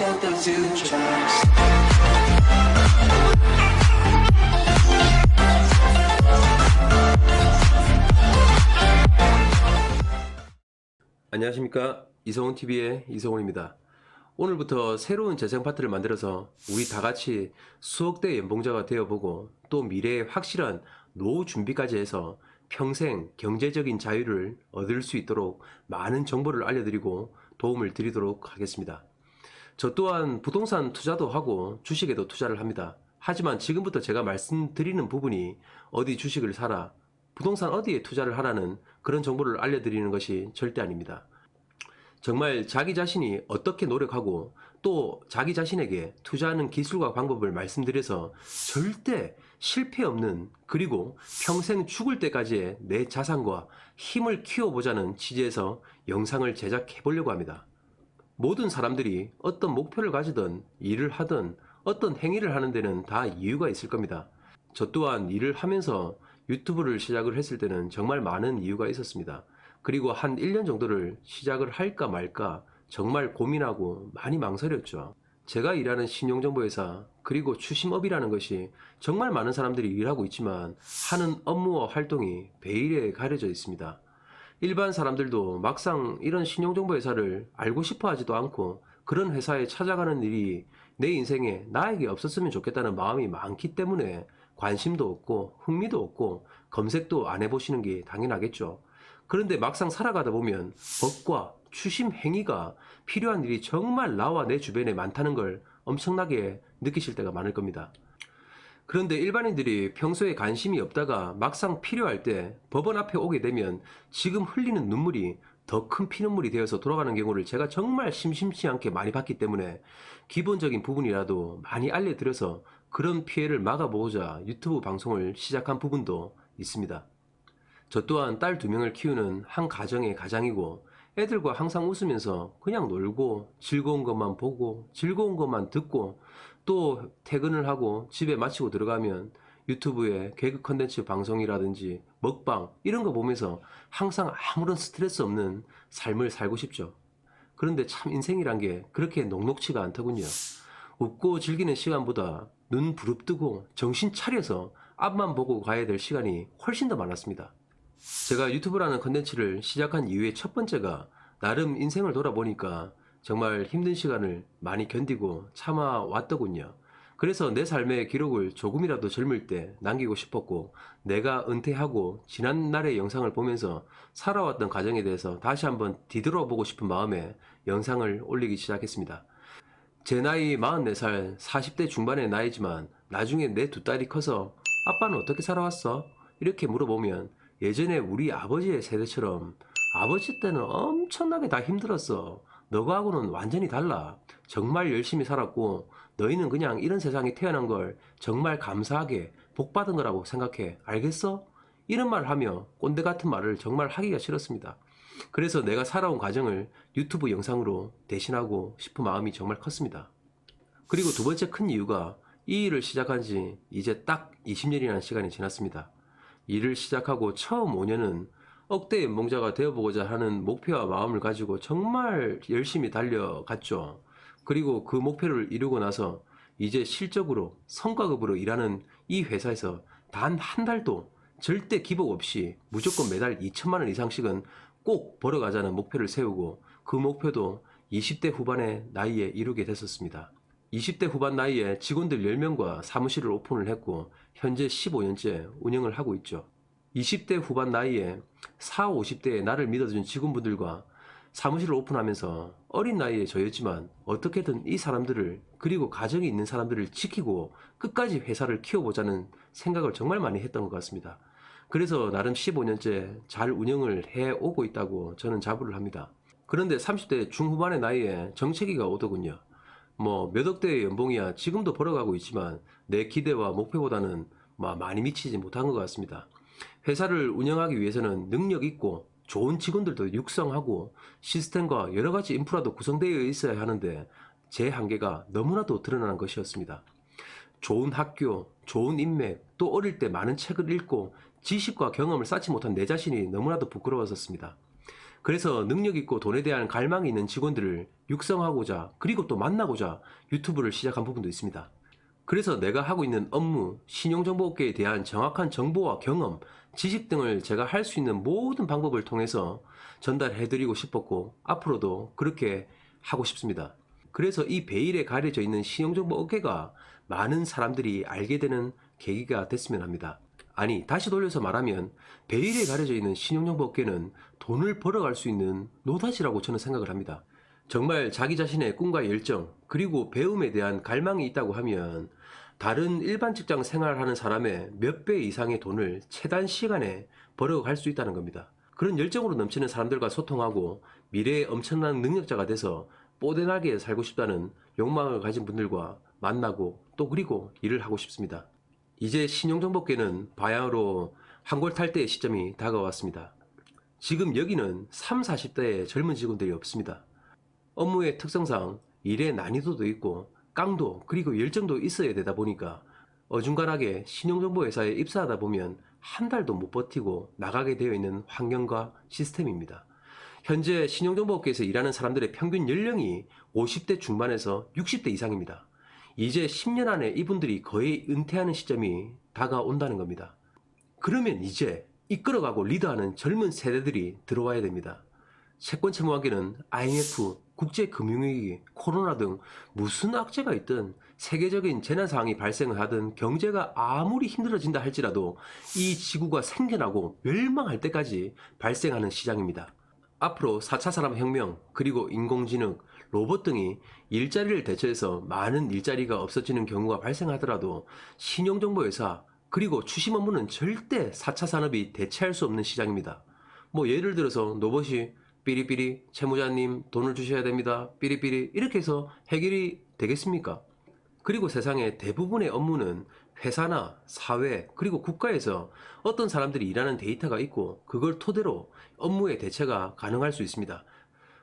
got those two tracks. 안녕하십니까, 이성훈TV의 이성훈입니다. 오늘부터 새로운 재생 파트를 만들어서 우리 다같이 수억대 연봉자가 되어보고 또 미래의 확실한 노후 준비까지 해서 평생 경제적인 자유를 얻을 수 있도록 많은 정보를 알려드리고 도움을 드리도록 하겠습니다. 저 또한 부동산 투자도 하고 주식에도 투자를 합니다. 하지만 지금부터 제가 말씀드리는 부분이 어디 주식을 사라, 부동산 어디에 투자를 하라는 그런 정보를 알려드리는 것이 절대 아닙니다. 정말 자기 자신이 어떻게 노력하고 또 자기 자신에게 투자하는 기술과 방법을 말씀드려서 절대 실패 없는, 그리고 평생 죽을 때까지의 내 자산과 힘을 키워보자는 취지에서 영상을 제작해 보려고 합니다. 모든 사람들이 어떤 목표를 가지든 일을 하든 어떤 행위를 하는 데는 다 이유가 있을 겁니다. 저 또한 일을 하면서 유튜브를 시작을 했을 때는 정말 많은 이유가 있었습니다. 그리고 한 1년 정도를 시작을 할까 말까 정말 고민하고 많이 망설였죠. 제가 일하는 신용정보회사, 그리고 추심업이라는 것이 정말 많은 사람들이 일하고 있지만 하는 업무와 활동이 베일에 가려져 있습니다. 일반 사람들도 막상 이런 신용정보회사를 알고 싶어 하지도 않고 그런 회사에 찾아가는 일이 내 인생에 나에게 없었으면 좋겠다는 마음이 많기 때문에 관심도 없고 흥미도 없고 검색도 안 해보시는 게 당연하겠죠. 그런데 막상 살아가다 보면 법과 추심 행위가 필요한 일이 정말 나와 내 주변에 많다는 걸 엄청나게 느끼실 때가 많을 겁니다. 그런데 일반인들이 평소에 관심이 없다가 막상 필요할 때 법원 앞에 오게 되면 지금 흘리는 눈물이 더 큰 피눈물이 되어서 돌아가는 경우를 제가 정말 심심치 않게 많이 봤기 때문에 기본적인 부분이라도 많이 알려드려서 그런 피해를 막아보고자 유튜브 방송을 시작한 부분도 있습니다. 저 또한 딸 2명을 키우는 한 가정의 가장이고 애들과 항상 웃으면서 그냥 놀고 즐거운 것만 보고 즐거운 것만 듣고 또 퇴근을 하고 집에 마치고 들어가면 유튜브에 개그 컨텐츠 방송이라든지 먹방 이런 거 보면서 항상 아무런 스트레스 없는 삶을 살고 싶죠. 그런데 참 인생이란 게 그렇게 녹록치가 않더군요. 웃고 즐기는 시간보다 눈 부릅뜨고 정신 차려서 앞만 보고 가야 될 시간이 훨씬 더 많았습니다. 제가 유튜브라는 컨텐츠를 시작한 이유의 첫 번째가 나름 인생을 돌아보니까 정말 힘든 시간을 많이 견디고 참아왔더군요. 그래서 내 삶의 기록을 조금이라도 젊을 때 남기고 싶었고, 내가 은퇴하고 지난 날의 영상을 보면서 살아왔던 과정에 대해서 다시 한번 뒤돌아보고 싶은 마음에 영상을 올리기 시작했습니다. 제 나이 44살, 40대 중반의 나이지만 나중에 내 2딸이 커서 아빠는 어떻게 살아왔어? 이렇게 물어보면 예전에 우리 아버지의 세대처럼 아버지 때는 엄청나게 다 힘들었어. 너하고는 완전히 달라. 정말 열심히 살았고 너희는 그냥 이런 세상에 태어난 걸 정말 감사하게 복받은 거라고 생각해. 알겠어? 이런 말을 하며 꼰대 같은 말을 정말 하기가 싫었습니다. 그래서 내가 살아온 과정을 유튜브 영상으로 대신하고 싶은 마음이 정말 컸습니다. 그리고 두 번째 큰 이유가 이 일을 시작한 지 이제 딱 20년이라는 시간이 지났습니다. 일을 시작하고 처음 5년은 억대 연봉자가 되어보고자 하는 목표와 마음을 가지고 정말 열심히 달려갔죠. 그리고 그 목표를 이루고 나서 이제 실적으로 성과급으로 일하는 이 회사에서 단 한 달도 절대 기복 없이 무조건 매달 2천만 원 이상씩은 꼭 벌어가자는 목표를 세우고 그 목표도 20대 후반의 나이에 이루게 됐었습니다. 20대 후반 나이에 직원들 10명과 사무실을 오픈을 했고 현재 15년째 운영을 하고 있죠. 20대 후반 나이에 40, 50대의 나를 믿어준 직원분들과 사무실을 오픈하면서 어린 나이에 저였지만 어떻게든 이 사람들을, 그리고 가정이 있는 사람들을 지키고 끝까지 회사를 키워보자는 생각을 정말 많이 했던 것 같습니다. 그래서 나름 15년째 잘 운영을 해오고 있다고 저는 자부를 합니다. 그런데 30대 중후반의 나이에 정체기가 오더군요. 몇 억대의 연봉이야 지금도 벌어가고 있지만 내 기대와 목표보다는 많이 미치지 못한 것 같습니다. 회사를 운영하기 위해서는 능력 있고 좋은 직원들도 육성하고 시스템과 여러 가지 인프라도 구성되어 있어야 하는데 제 한계가 너무나도 드러나는 것이었습니다. 좋은 학교, 좋은 인맥, 또 어릴 때 많은 책을 읽고 지식과 경험을 쌓지 못한 내 자신이 너무나도 부끄러웠었습니다. 그래서 능력 있고 돈에 대한 갈망이 있는 직원들을 육성하고자 그리고 또 만나고자 유튜브를 시작한 부분도 있습니다. 그래서 내가 하고 있는 업무, 신용정보업계에 대한 정확한 정보와 경험, 지식 등을 제가 할 수 있는 모든 방법을 통해서 전달해드리고 싶었고 앞으로도 그렇게 하고 싶습니다. 그래서 이 베일에 가려져 있는 신용정보업계가 많은 사람들이 알게 되는 계기가 됐으면 합니다. 아니, 다시 돌려서 말하면 베일에 가려져 있는 신용정보업계는 돈을 벌어갈 수 있는 노다지라고 저는 생각을 합니다. 정말 자기 자신의 꿈과 열정 그리고 배움에 대한 갈망이 있다고 하면 다른 일반 직장 생활하는 사람의 몇 배 이상의 돈을 최단 시간에 벌어갈 수 있다는 겁니다. 그런 열정으로 넘치는 사람들과 소통하고 미래의 엄청난 능력자가 돼서 뽀대나게 살고 싶다는 욕망을 가진 분들과 만나고 또 그리고 일을 하고 싶습니다. 이제 신용정보계는 바야흐로 한골탈때의 시점이 다가왔습니다. 지금 여기는 30, 40대의 젊은 직원들이 없습니다. 업무의 특성상 일의 난이도도 있고 깡도 그리고 열정도 있어야 되다 보니까 어중간하게 신용정보회사에 입사하다 보면 한 달도 못 버티고 나가게 되어 있는 환경과 시스템입니다. 현재 신용정보업계에서 일하는 사람들의 평균 연령이 50대 중반에서 60대 이상입니다. 이제 10년 안에 이분들이 거의 은퇴하는 시점이 다가온다는 겁니다. 그러면 이제 이끌어가고 리드하는 젊은 세대들이 들어와야 됩니다. 채권 채무하기는 IMF, 국제금융위기, 코로나 등 무슨 악재가 있든 세계적인 재난상황이 발생을 하든 경제가 아무리 힘들어진다 할지라도 이 지구가 생겨나고 멸망할 때까지 발생하는 시장입니다. 앞으로 4차 산업혁명 그리고 인공지능, 로봇 등이 일자리를 대체해서 많은 일자리가 없어지는 경우가 발생하더라도 신용정보회사 그리고 추심 업무는 절대 4차 산업이 대체할 수 없는 시장입니다. 뭐 예를 들어서 로봇이 삐리삐리 채무자님 돈을 주셔야 됩니다. 삐리삐리 이렇게 해서 해결이 되겠습니까? 그리고 세상의 대부분의 업무는 회사나 사회 그리고 국가에서 어떤 사람들이 일하는 데이터가 있고 그걸 토대로 업무의 대체가 가능할 수 있습니다.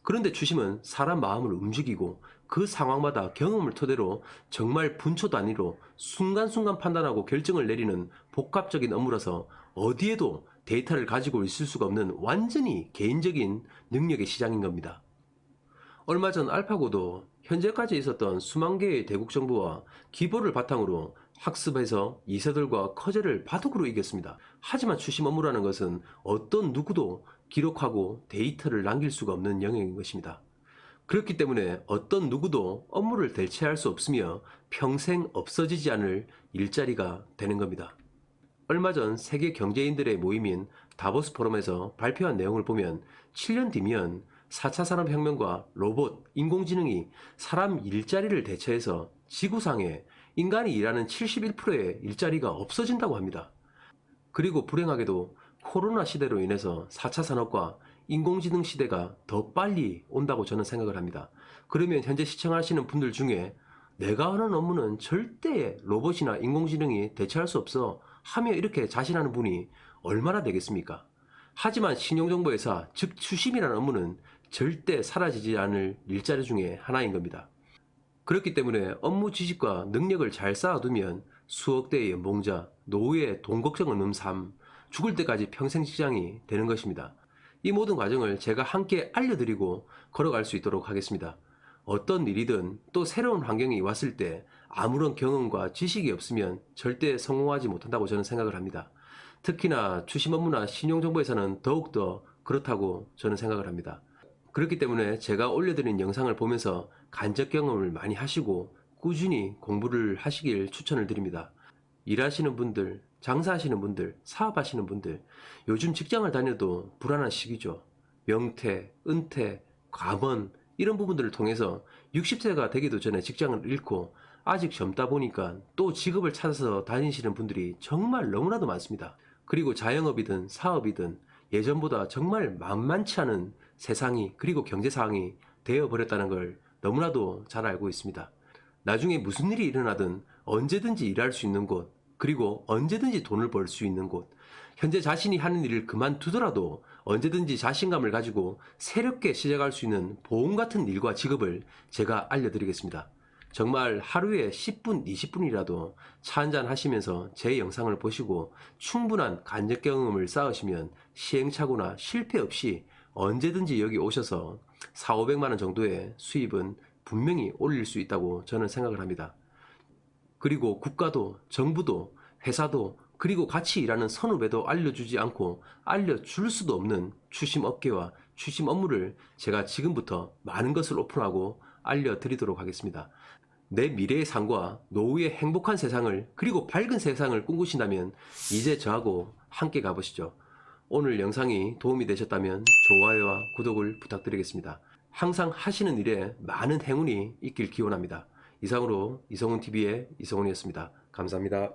그런데 추심은 사람 마음을 움직이고 그 상황마다 경험을 토대로 정말 분초 단위로 순간순간 판단하고 결정을 내리는 복합적인 업무라서 어디에도 데이터를 가지고 있을 수가 없는 완전히 개인적인 능력의 시장인 겁니다. 얼마 전 알파고도 현재까지 있었던 수만 개의 대국 정보와 기보를 바탕으로 학습해서 이세돌과 커제를 바둑으로 이겼습니다. 하지만 추심 업무라는 것은 어떤 누구도 기록하고 데이터를 남길 수가 없는 영역인 것입니다. 그렇기 때문에 어떤 누구도 업무를 대체할 수 없으며 평생 없어지지 않을 일자리가 되는 겁니다. 얼마 전 세계 경제인들의 모임인 다보스 포럼에서 발표한 내용을 보면 7년 뒤면 4차 산업혁명과 로봇, 인공지능이 사람 일자리를 대체해서 지구상에 인간이 일하는 71%의 일자리가 없어진다고 합니다. 그리고 불행하게도 코로나 시대로 인해서 4차 산업과 인공지능 시대가 더 빨리 온다고 저는 생각을 합니다. 그러면 현재 시청하시는 분들 중에 내가 하는 업무는 절대 로봇이나 인공지능이 대체할 수 없어 하며 이렇게 자신하는 분이 얼마나 되겠습니까? 하지만 신용정보회사, 즉 추심이라는 업무는 절대 사라지지 않을 일자리 중에 하나인 겁니다. 그렇기 때문에 업무 지식과 능력을 잘 쌓아두면 수억 대의 연봉자, 노후에 돈 걱정 없는 삶, 죽을 때까지 평생 직장이 되는 것입니다. 이 모든 과정을 제가 함께 알려드리고 걸어갈 수 있도록 하겠습니다. 어떤 일이든 또 새로운 환경이 왔을 때 아무런 경험과 지식이 없으면 절대 성공하지 못한다고 저는 생각을 합니다. 특히나 추심 업무나 신용정보에서는 더욱더 그렇다고 저는 생각을 합니다. 그렇기 때문에 제가 올려드린 영상을 보면서 간접 경험을 많이 하시고 꾸준히 공부를 하시길 추천을 드립니다. 일하시는 분들, 장사하시는 분들, 사업하시는 분들, 요즘 직장을 다녀도 불안한 시기죠. 명퇴, 은퇴, 감원 이런 부분들을 통해서 60세가 되기도 전에 직장을 잃고 아직 젊다 보니까 또 직업을 찾아서 다니시는 분들이 정말 너무나도 많습니다. 그리고 자영업이든 사업이든 예전보다 정말 만만치 않은 세상이 그리고 경제 상황이 되어버렸다는 걸 너무나도 잘 알고 있습니다. 나중에 무슨 일이 일어나든 언제든지 일할 수 있는 곳, 그리고 언제든지 돈을 벌 수 있는 곳, 현재 자신이 하는 일을 그만두더라도 언제든지 자신감을 가지고 새롭게 시작할 수 있는 보험 같은 일과 직업을 제가 알려드리겠습니다. 정말 하루에 10분, 20분이라도 차 한잔 하시면서 제 영상을 보시고 충분한 간접 경험을 쌓으시면 시행착오나 실패 없이 언제든지 여기 오셔서 4, 500만 원 정도의 수입은 분명히 올릴 수 있다고 저는 생각을 합니다. 그리고 국가도, 정부도, 회사도, 그리고 같이 일하는 선후배도 알려주지 않고 알려줄 수도 없는 추심 업계와 추심 업무를 제가 지금부터 많은 것을 오픈하고 알려드리도록 하겠습니다. 내 미래의 삶과 노후의 행복한 세상을, 그리고 밝은 세상을 꿈꾸신다면 이제 저하고 함께 가보시죠. 오늘 영상이 도움이 되셨다면 좋아요와 구독을 부탁드리겠습니다. 항상 하시는 일에 많은 행운이 있길 기원합니다. 이상으로 이성훈TV의 이성훈이었습니다. 감사합니다.